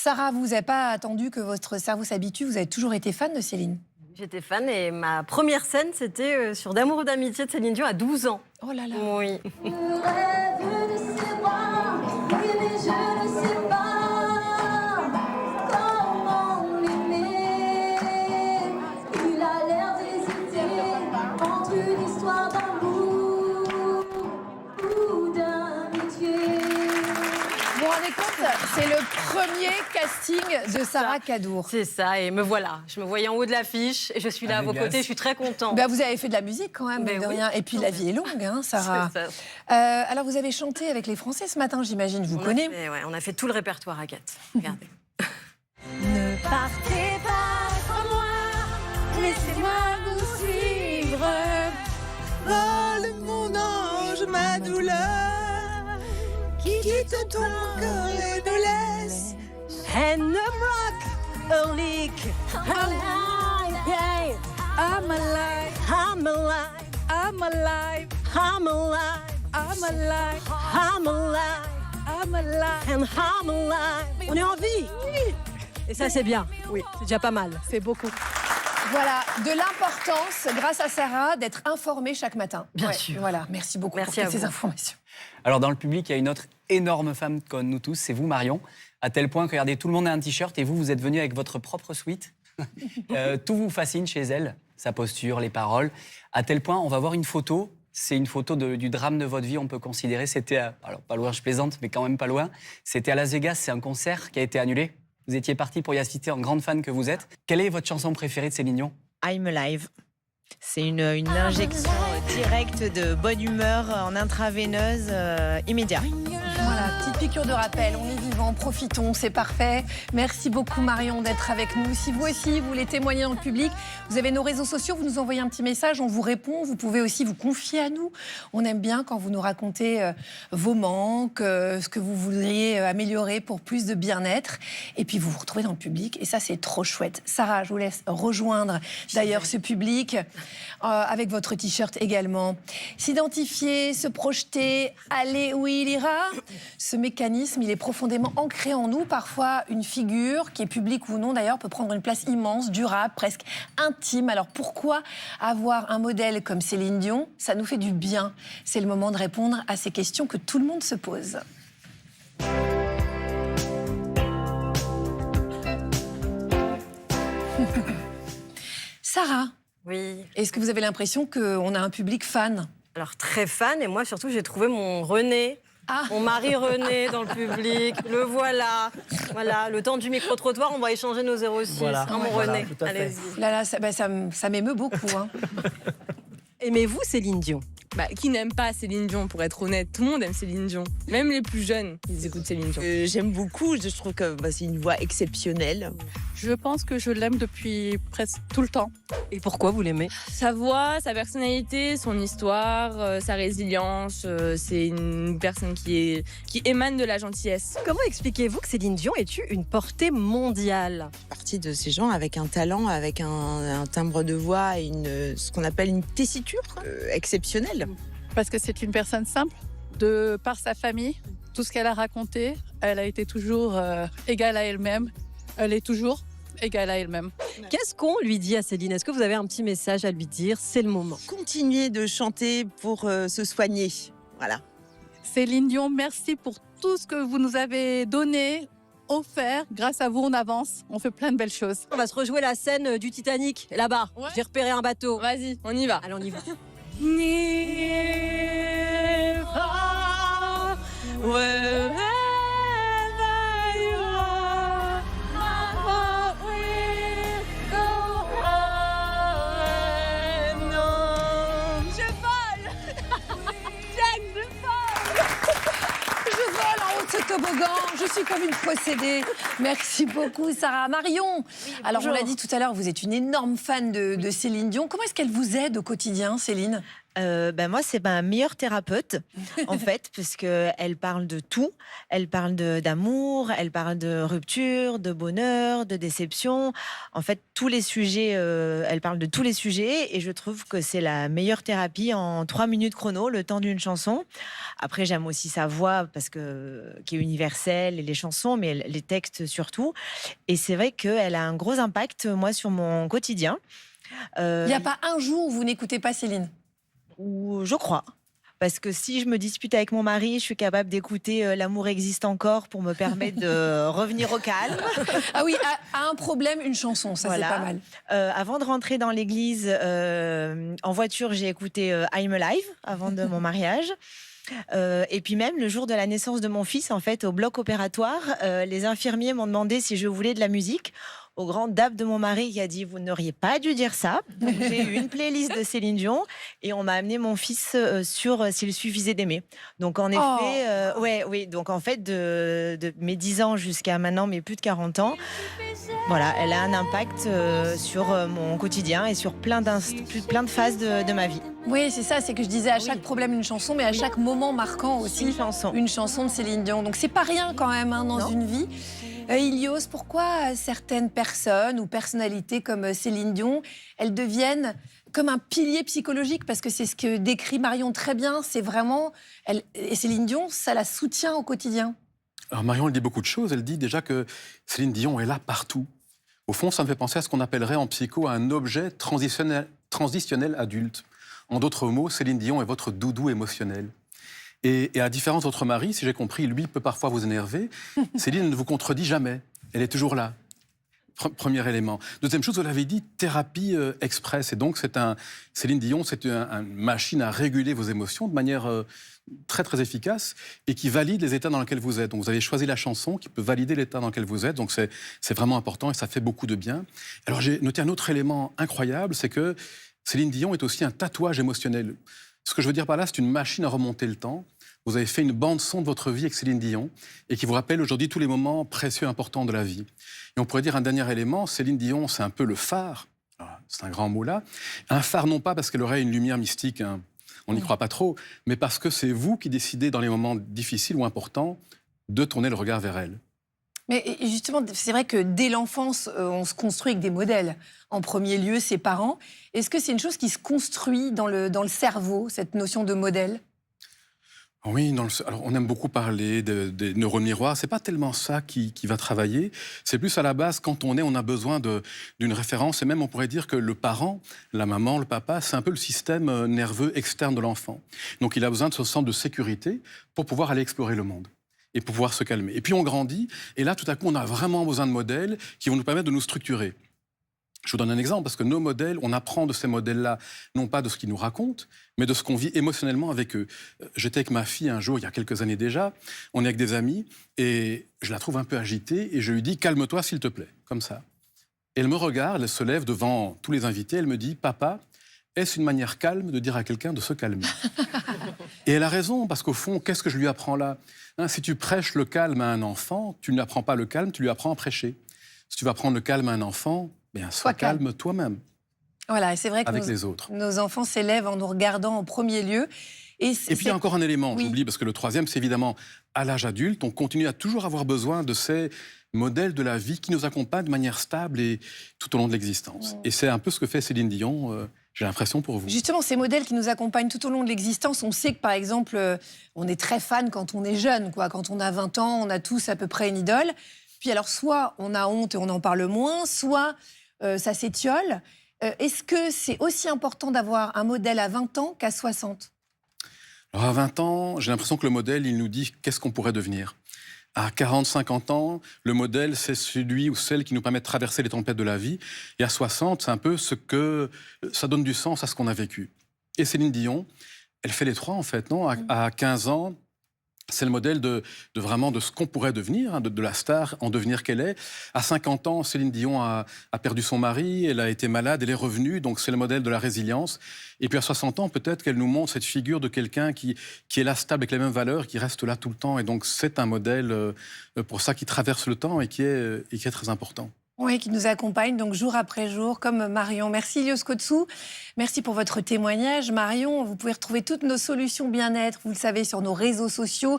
Sarah, vous n'avez pas attendu que votre cerveau s'habitue, vous avez toujours été fan de Céline? J'étais fan et ma première scène, c'était sur D'amour ou d'amitié de Céline Dion à 12 ans. Oh là là. Oui. Je rêve de ses bras, oui, mais je ne sais pas comment l'aimer. Il a l'air d'hésiter entre une histoire d'amour ou d'amitié. Vous vous rendez compte? C'est le premier casting de Sarah Cadour. C'est ça, et me voilà. Je me voyais en haut de l'affiche et je suis là à vos Vegas. côtés, je suis très contente. Bah, vous avez fait de la musique quand même, Ben mine de oui. rien. Et puis la vie est longue, hein, Sarah. C'est ça. Alors vous avez chanté avec les Français ce matin, j'imagine, vous connaissez. On a fait tout le répertoire, Agathe. Regardez. Ne partez pas sans moi, laissez-moi vous suivre. Vole mon ange, ma douleur, quitte ton cœur et nous laisse. And the rock, a leak. I'm alive, I'm alive, I'm alive, I'm alive, I'm alive, I'm alive, I'm alive, I'm alive. and I'm alive. On est en vie. Oui. Et ça, c'est bien. Oui, c'est déjà pas mal. C'est beaucoup. Voilà, de l'importance, grâce à Sarah, d'être informée chaque matin. Bien sûr. Voilà, merci beaucoup Merci pour à toutes ces vous. informations. Alors dans le public, il y a une autre énorme femme comme nous tous, c'est vous Marion, à tel point que regardez, tout le monde a un t-shirt et vous êtes venu avec votre propre suite. Tout vous fascine chez elle, sa posture, les paroles, à tel point, on va voir une photo, c'est une photo du drame de votre vie, on peut considérer, c'était, alors pas loin, je plaisante, mais quand même pas loin, c'était à Las Vegas, c'est un concert qui a été annulé. Vous étiez parti pour y assister en grande fan que vous êtes. Quelle est votre chanson préférée de Céline Dion? I'm alive. C'est une injection directe de bonne humeur en intraveineuse immédiat. Voilà, petite piqûre de rappel, on est vivant, profitons, c'est parfait. Merci beaucoup Marion d'être avec nous. Si vous aussi, vous voulez témoigner dans le public, vous avez nos réseaux sociaux, vous nous envoyez un petit message, on vous répond. Vous pouvez aussi vous confier à nous. On aime bien quand vous nous racontez vos manques, ce que vous voudriez améliorer pour plus de bien-être. Et puis vous vous retrouvez dans le public et ça c'est trop chouette. Sarah, je vous laisse rejoindre d'ailleurs ce public avec votre t-shirt également. S'identifier, se projeter, aller où il ira. Ce mécanisme, il est profondément ancré en nous. Parfois, une figure, qui est publique ou non d'ailleurs, peut prendre une place immense, durable, presque intime. Alors pourquoi avoir un modèle comme Céline Dion? Ça nous fait du bien. C'est le moment de répondre à ces questions que tout le monde se pose. Sarah, Oui. est-ce que vous avez l'impression qu'on a un public fan? Alors, très fan, et moi, surtout, j'ai trouvé mon René. Ah. Mon mari René dans le public, le voilà. Voilà, le temps du micro-trottoir, on va échanger nos 06. Voilà. Hein, mon Voilà, René, tout à fait. allez-y. Là, ça m'émeut beaucoup. Hein. Aimez-vous Céline Dion? Qui n'aime pas Céline Dion, pour être honnête? Tout le monde aime Céline Dion. Même les plus jeunes, ils écoutent Céline Dion. J'aime beaucoup, je trouve que c'est une voix exceptionnelle. Je pense que je l'aime depuis presque tout le temps. Et pourquoi vous l'aimez? Sa voix, sa personnalité, son histoire, sa résilience, c'est une personne qui émane de la gentillesse. Comment expliquez-vous que Céline Dion ait eu une portée mondiale? Partie de ces gens avec un talent, avec un timbre de voix et ce qu'on appelle une tessiture exceptionnelle. Parce que c'est une personne simple, de par sa famille, tout ce qu'elle a raconté, elle a été toujours égale à elle-même. Elle est toujours égale à elle-même. Qu'est-ce qu'on lui dit à Céline? Est-ce que vous avez un petit message à lui dire? C'est le moment. Continuez de chanter pour se soigner. Voilà. Céline Dion, merci pour tout ce que vous nous avez donné, offert. Grâce à vous, on avance, on fait plein de belles choses. On va se rejouer la scène du Titanic, là-bas. Ouais. J'ai repéré un bateau. Vas-y, on y va. Allez, on y va. Je vole en haut de ce toboggan, je suis comme une possédée. Merci beaucoup Sarah. Marion, alors on l'a dit tout à l'heure, vous êtes une énorme fan de Céline Dion. Comment est-ce qu'elle vous aide au quotidien, Céline? Moi, c'est ma meilleure thérapeute, en fait, parce qu'elle parle de tout. Elle parle d'amour, elle parle de rupture, de bonheur, de déception. En fait, tous les sujets, elle parle de tous les sujets et je trouve que c'est la meilleure thérapie en 3 minutes chrono, le temps d'une chanson. Après, j'aime aussi sa voix qui est universelle et les chansons, mais les textes surtout. Et c'est vrai qu'elle a un gros impact, moi, sur mon quotidien. Il n'y a pas un jour où vous n'écoutez pas Céline? Ou je crois. Parce que si je me dispute avec mon mari, je suis capable d'écouter L'amour existe encore pour me permettre de revenir au calme. Ah oui, à un problème, une chanson, ça Voilà. c'est pas mal. Avant de rentrer dans l'église, en voiture, j'ai écouté I'm Alive avant de mon mariage. Et puis même le jour de la naissance de mon fils, en fait, au bloc opératoire, les infirmiers m'ont demandé si je voulais de la musique. Au grand dab de mon mari qui a dit vous n'auriez pas dû dire ça. Donc, j'ai eu une playlist de Céline Dion et on m'a amené mon fils sur S'il suffisait d'aimer. Donc en effet, oui. Donc en fait de mes 10 ans jusqu'à maintenant mes plus de 40 ans, voilà, elle a un impact sur mon quotidien et sur plein de phases de ma vie. Oui, c'est ça, c'est que je disais à chaque problème une chanson, mais à chaque moment marquant aussi Une chanson. une chanson de Céline Dion. Donc c'est pas rien quand même dans une vie. Ilios, pourquoi certaines personnes ou personnalités comme Céline Dion, elles deviennent comme un pilier psychologique? Parce que c'est ce que décrit Marion très bien, c'est vraiment... Et Céline Dion, ça la soutient au quotidien. Alors Marion, elle dit beaucoup de choses. Elle dit déjà que Céline Dion est là partout. Au fond, ça me fait penser à ce qu'on appellerait en psycho un objet transitionnel adulte. En d'autres mots, Céline Dion est votre doudou émotionnel. Et à la différence de votre mari, si j'ai compris, lui peut parfois vous énerver. Céline ne vous contredit jamais. Elle est toujours là. Premier élément. Deuxième chose, vous l'avez dit, thérapie express. Et donc, Céline Dion, c'est une machine à réguler vos émotions de manière très, très efficace et qui valide les états dans lesquels vous êtes. Donc, vous avez choisi la chanson qui peut valider l'état dans lequel vous êtes. Donc, c'est vraiment important et ça fait beaucoup de bien. Alors, j'ai noté un autre élément incroyable, c'est que Céline Dion est aussi un tatouage émotionnel. Ce que je veux dire par là, c'est une machine à remonter le temps. Vous avez fait une bande-son de votre vie avec Céline Dion et qui vous rappelle aujourd'hui tous les moments précieux et importants de la vie. Et on pourrait dire un dernier élément, Céline Dion, c'est un peu le phare. C'est un grand mot là. Un phare non pas parce qu'elle aurait une lumière mystique, hein, on n'y croit pas trop, mais parce que c'est vous qui décidez dans les moments difficiles ou importants de tourner le regard vers elle. Mais justement, c'est vrai que dès l'enfance, on se construit avec des modèles. En premier lieu, ses parents. Est-ce que c'est une chose qui se construit dans le cerveau, cette notion de modèle? Oui, alors on aime beaucoup parler des neurones miroirs. C'est pas tellement ça qui va travailler. C'est plus à la base, quand on a besoin d'une référence. Et même, on pourrait dire que le parent, la maman, le papa, c'est un peu le système nerveux externe de l'enfant. Donc, il a besoin de ce centre de sécurité pour pouvoir aller explorer le monde et pour pouvoir se calmer. Et puis, on grandit. Et là, tout à coup, on a vraiment besoin de modèles qui vont nous permettre de nous structurer. Je vous donne un exemple, parce que nos modèles, on apprend de ces modèles-là, non pas de ce qu'ils nous racontent, mais de ce qu'on vit émotionnellement avec eux. J'étais avec ma fille un jour, il y a quelques années déjà, on est avec des amis, et je la trouve un peu agitée, et je lui dis « calme-toi s'il te plaît », comme ça. Et elle me regarde, elle se lève devant tous les invités, elle me dit « papa, est-ce une manière calme de dire à quelqu'un de se calmer ?» Et elle a raison, parce qu'au fond, qu'est-ce que je lui apprends là? Si tu prêches le calme à un enfant, tu ne lui apprends pas le calme, tu lui apprends à prêcher. Si tu vas prendre le calme à un enfant, bien, sois calme toi-même. Voilà, c'est vrai que avec les autres. Nos enfants s'élèvent en nous regardant en premier lieu. Et puis il y a encore un élément, oui. J'oublie, parce que le troisième, c'est évidemment, à l'âge adulte, on continue à toujours avoir besoin de ces modèles de la vie qui nous accompagnent de manière stable et tout au long de l'existence. Et c'est un peu ce que fait Céline Dion, j'ai l'impression, pour vous. Justement, ces modèles qui nous accompagnent tout au long de l'existence, on sait que, par exemple, on est très fan quand on est jeune, quoi. Quand on a 20 ans, on a tous à peu près une idole. Puis alors, soit on a honte et on en parle moins, soit ça s'étiole. Est-ce que c'est aussi important d'avoir un modèle à 20 ans qu'à 60 ? Alors à 20 ans, j'ai l'impression que le modèle, il nous dit qu'est-ce qu'on pourrait devenir. À 40, 50 ans, le modèle, c'est celui ou celle qui nous permet de traverser les tempêtes de la vie. Et à 60, c'est un peu ça donne du sens à ce qu'on a vécu. Et Céline Dion, elle fait les trois, en fait, non ? À 15 ans, c'est le modèle de vraiment de ce qu'on pourrait devenir, hein, de la star en devenir qu'elle est. À 50 ans, Céline Dion a perdu son mari, elle a été malade, elle est revenue, donc c'est le modèle de la résilience. Et puis à 60 ans, peut-être qu'elle nous montre cette figure de quelqu'un qui est là, stable, avec les mêmes valeurs, qui reste là tout le temps. Et donc c'est un modèle pour ça qui traverse le temps et qui est très important. Oui, qui nous accompagne donc jour après jour, comme Marion. Merci Ilios Kotsou, merci pour votre témoignage. Marion, vous pouvez retrouver toutes nos solutions bien-être, vous le savez, sur nos réseaux sociaux.